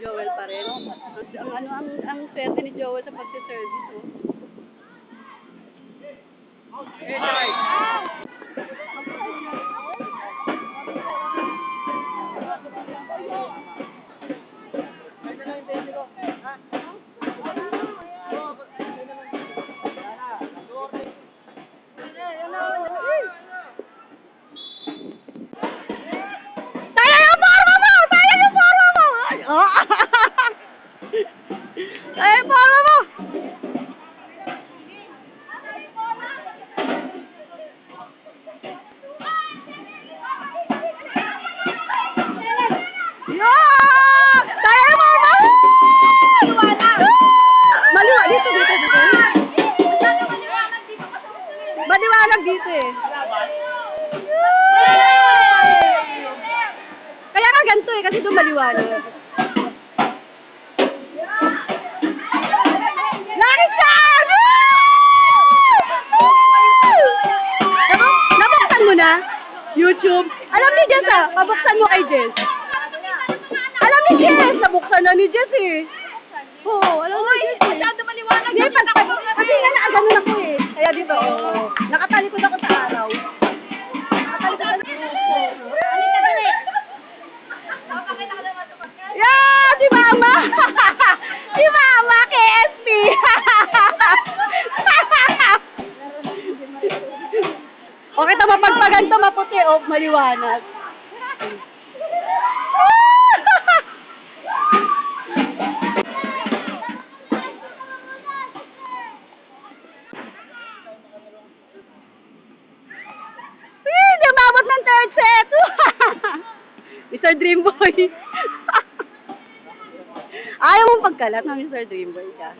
Joel pa rin. Ang swerte ni Joel sa pagsiservice, oh. Ay, para mo! Yeah! Tayo mo! Maliwanag dito. Maliwanag dito eh. Kaya nga ganito eh, kasi doon maliwanag. Nabuksan mo na? YouTube? Alam ni Jess ah, pabuksan mo kay Jess. Alam ni Jess, nabuksan na ni Jess eh. Oo, alam ni Jess eh. Masyado maliwanag. Hindi, kasi nga naaganon ako eh. Kaya dito, nakatalikod ako sa araw. Yeah, si Mama! Si Mama, KSP! Okay, ito mapagpaganto, maputi o maliwanag. Hindi umabot ng third set! Mr. Dreamboy. Ayaw mong pagkalat ng Mr. Dreamboy ka.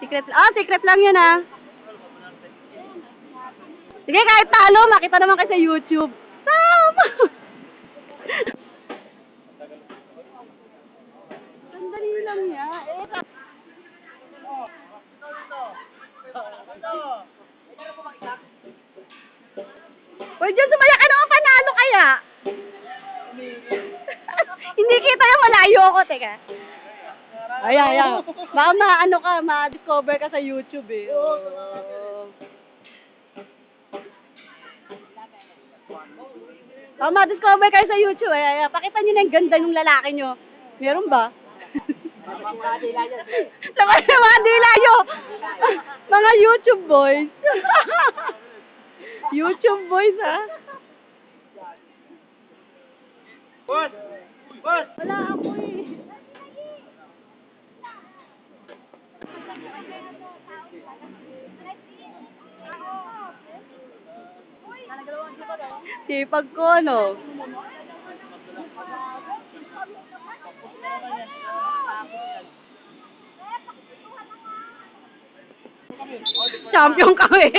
Secret lang yan ah. Sige, kahit talo, makita naman kayo sa YouTube. Tama! Sandali lang niya. Uy, Diyos, sumaya ka naman, panalo kaya? Hindi kita yung malayo ko, teka. Ay. Baka ma-discover ka sa YouTube eh. Ma-discover kayo sa YouTube. Ay. Pakita nyo na yung ganda ng lalaki nyo. Meron ba? Sa mga dila nyo. Mga YouTube boys. YouTube boys, ha? Boss! Wala ako eh. Sipag ko, ano? Champion kami.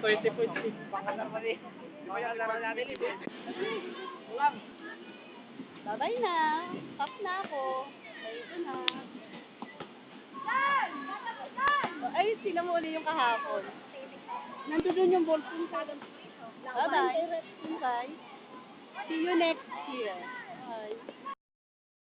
20 points. Babay na. Stop na ako. Ayun na. Ay, sila mo uli yung kahapon. Nandun yung ballpoint sa bye-bye. Bye. See you next year. Bye.